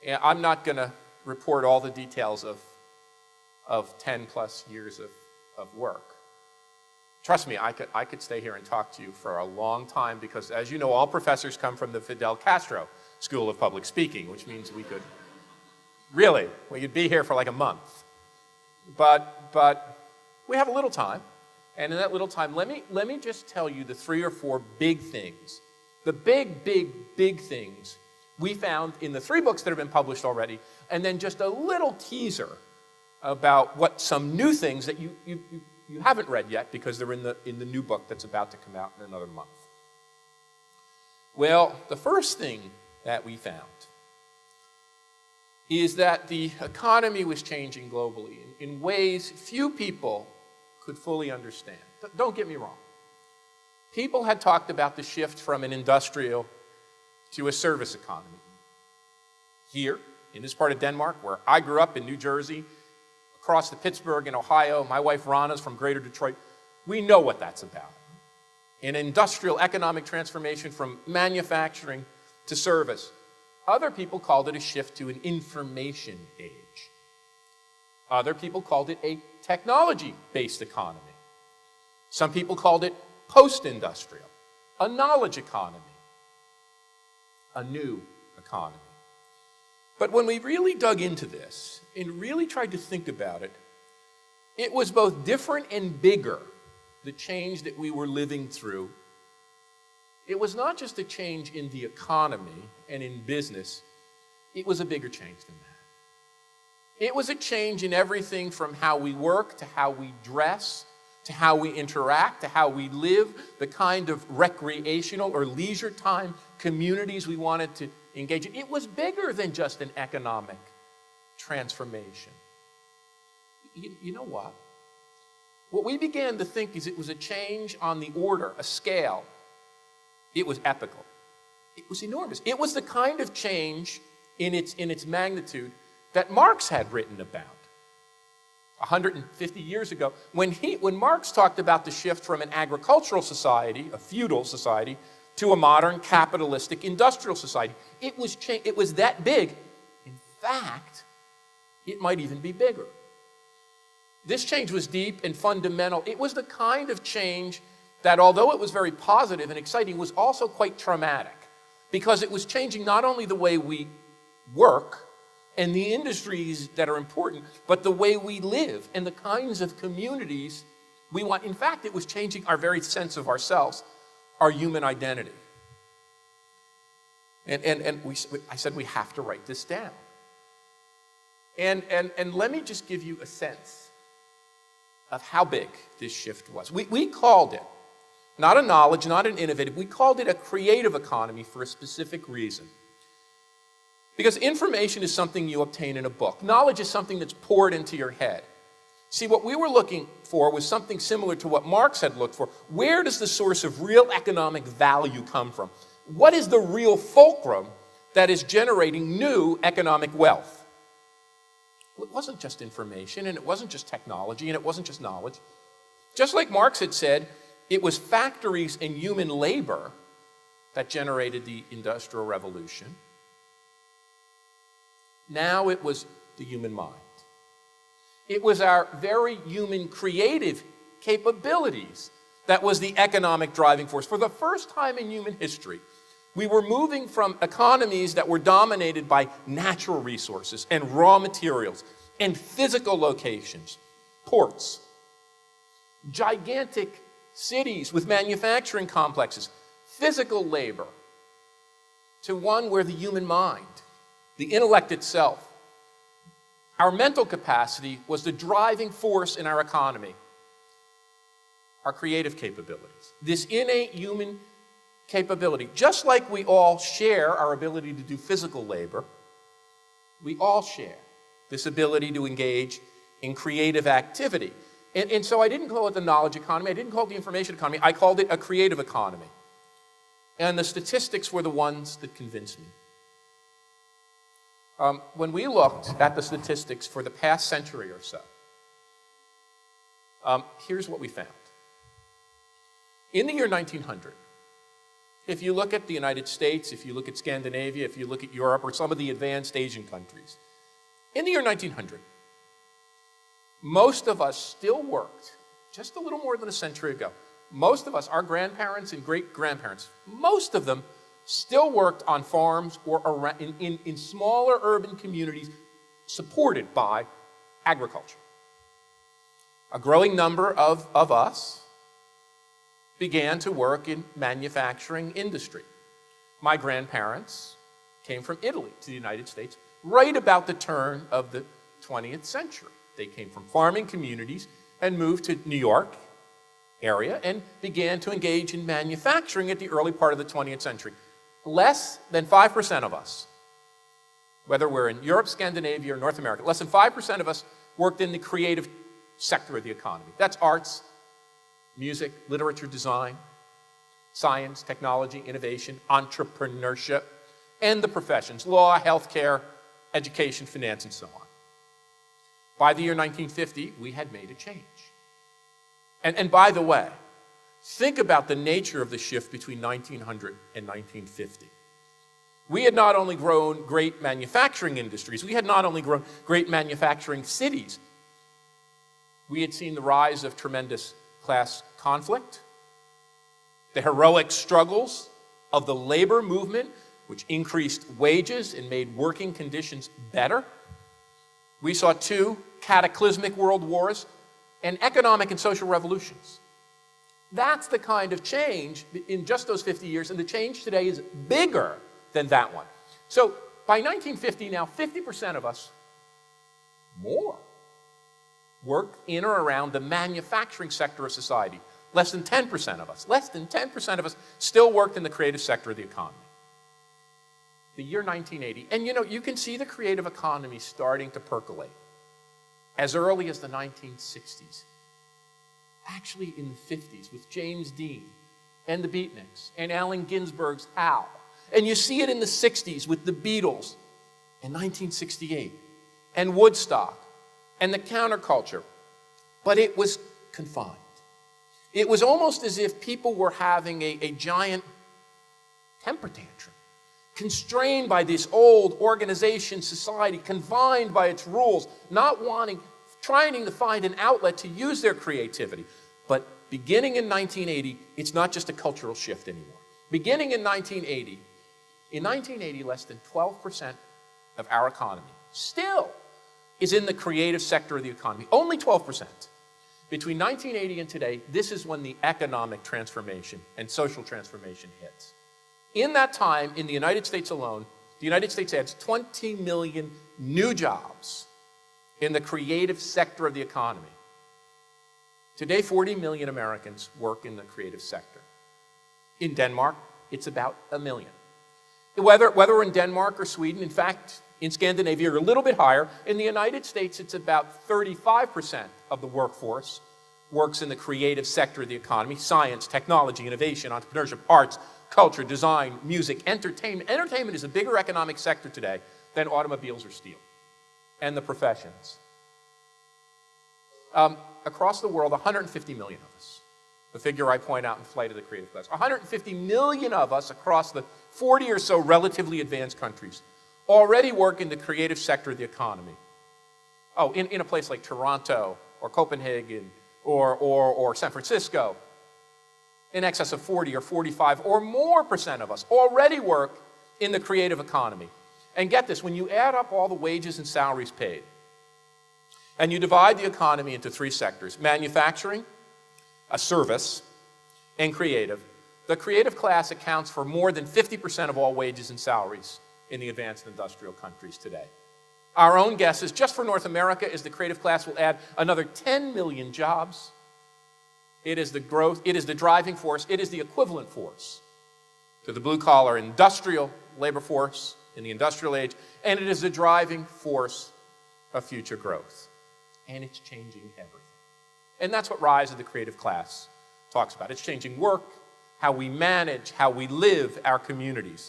And I'm not going to report all the details of 10 plus years of work. Trust me, I could stay here and talk to you for a long time because, as you know, all professors come from the Fidel Castro School of Public Speaking, which means we could be here for like a month. But we have a little time, and in that little time, let me just tell you the 3 or 4 big things, the big things we found in the 3 books that have been published already, and then just a little teaser about what some new things that you haven't read yet because they're in the new book that's about to come out in another month. Well, the first thing that we found is that the economy was changing globally in ways few people could fully understand. Don't get me wrong. People had talked about the shift from an industrial to a service economy. Here, in this part of Denmark, where I grew up in New Jersey, across to Pittsburgh in Ohio, my wife Rana's from Greater Detroit, we know what that's about. An industrial economic transformation from manufacturing to service. Other people called it a shift to an information age. Other people called it a technology-based economy. Some people called it post-industrial, a knowledge economy, a new economy. But when we really dug into this and really tried to think about it, it was both different and bigger, the change that we were living through. It was not just a change in the economy and in business, it was a bigger change than that. It was a change in everything from how we work to how we dress, to how we interact, to how we live, the kind of recreational or leisure time communities we wanted to engage in. It was bigger than just an economic transformation. You know what? What we began to think is it was a change on the order, a scale. It was epical. It was enormous. It was the kind of change in its magnitude that Marx had written about 150 years ago. When Marx talked about the shift from an agricultural society, a feudal society, to a modern capitalistic industrial society, it was that big. In fact, it might even be bigger. This change was deep and fundamental. It was the kind of change that, although it was very positive and exciting, was also quite traumatic because it was changing not only the way we work and the industries that are important, but the way we live and the kinds of communities we want. In fact, it was changing our very sense of ourselves, our human identity. I said we have to write this down. And let me just give you a sense of how big this shift was. We called it, not a knowledge, not an innovative, we called it a creative economy for a specific reason. Because information is something you obtain in a book. Knowledge is something that's poured into your head. See, what we were looking for was something similar to what Marx had looked for. Where does the source of real economic value come from? What is the real fulcrum that is generating new economic wealth? Well, it wasn't just information, and it wasn't just technology, and it wasn't just knowledge. Just like Marx had said, it was factories and human labor that generated the Industrial Revolution. Now it was the human mind. It was our very human creative capabilities that was the economic driving force. For the first time in human history, we were moving from economies that were dominated by natural resources and raw materials and physical locations, ports, gigantic cities with manufacturing complexes, physical labor, to one where the human mind, the intellect itself, our mental capacity was the driving force in our economy, our creative capabilities. This innate human capability, just like we all share our ability to do physical labor, we all share this ability to engage in creative activity. And so I didn't call it the knowledge economy, I didn't call it the information economy, I called it a creative economy. And the statistics were the ones that convinced me. When we looked at the statistics for the past century or so, here's what we found. In the year 1900, If you look at the United States, if you look at Scandinavia, if you look at Europe or some of the advanced Asian countries, in the year 1900, most of us still worked, just a little more than a century ago. Most of us, our grandparents and great-grandparents, most of them still worked on farms or around, in smaller urban communities supported by agriculture. A growing number of us began to work in manufacturing industry. My grandparents came from Italy to the United States right about the turn of the 20th century. They came from farming communities and moved to New York area and began to engage in manufacturing at the early part of the 20th century. Less than 5% of us, whether we're in Europe, Scandinavia, or North America, less than 5% of us worked in the creative sector of the economy. That's arts, music, literature, design, science, technology, innovation, entrepreneurship, and the professions, law, healthcare, education, finance, and so on. By the year 1950, we had made a change. And by the way, think about the nature of the shift between 1900 and 1950. We had not only grown great manufacturing industries, we had not only grown great manufacturing cities, we had seen the rise of tremendous class conflict, the heroic struggles of the labor movement, which increased wages and made working conditions better. We saw 2 cataclysmic world wars and economic and social revolutions. That's the kind of change in just those 50 years, and the change today is bigger than that one. So by 1950 now, 50% of us, more, work in or around the manufacturing sector of society. Less than 10% of us still worked in the creative sector of the economy. The year 1980, and you can see the creative economy starting to percolate as early as the 1960s. Actually in the 50s with James Dean and the Beatniks and Allen Ginsberg's Howl. And you see it in the 60s with the Beatles in 1968 and Woodstock and the counterculture. But it was confined. It was almost as if people were having a giant temper tantrum, constrained by this old organization society, confined by its rules, trying to find an outlet to use their creativity. But beginning in 1980, it's not just a cultural shift anymore. Beginning in 1980, less than 12% of our economy still is in the creative sector of the economy. Only 12%. Between 1980 and today, this is when the economic transformation and social transformation hits. In that time, in the United States alone, the United States adds 20 million new jobs in the creative sector of the economy. Today, 40 million Americans work in the creative sector. In Denmark, it's about 1 million. Whether we're in Denmark or Sweden, in fact, in Scandinavia, are a little bit higher. In the United States, it's about 35% of the workforce works in the creative sector of the economy: science, technology, innovation, entrepreneurship, arts, culture, design, music, entertainment. Entertainment is a bigger economic sector today than automobiles or steel. And the professions. Across the world, 150 million of us, the figure I point out in Flight of the Creative Class, 150 million of us across the 40 or so relatively advanced countries already work in the creative sector of the economy. Oh, in a place like Toronto or Copenhagen or San Francisco, in excess of 40 or 45 or more percent of us already work in the creative economy. And get this, when you add up all the wages and salaries paid, and you divide the economy into 3 sectors: manufacturing, a service, and creative, the creative class accounts for more than 50% of all wages and salaries in the advanced industrial countries today. Our own guess is just for North America is the creative class will add another 10 million jobs. It is the growth, it is the driving force, it is the equivalent force to the blue-collar industrial labor force in the industrial age, and it is the driving force of future growth. And it's changing everything. And that's what Rise of the Creative Class talks about. It's changing work, how we manage, how we live our communities.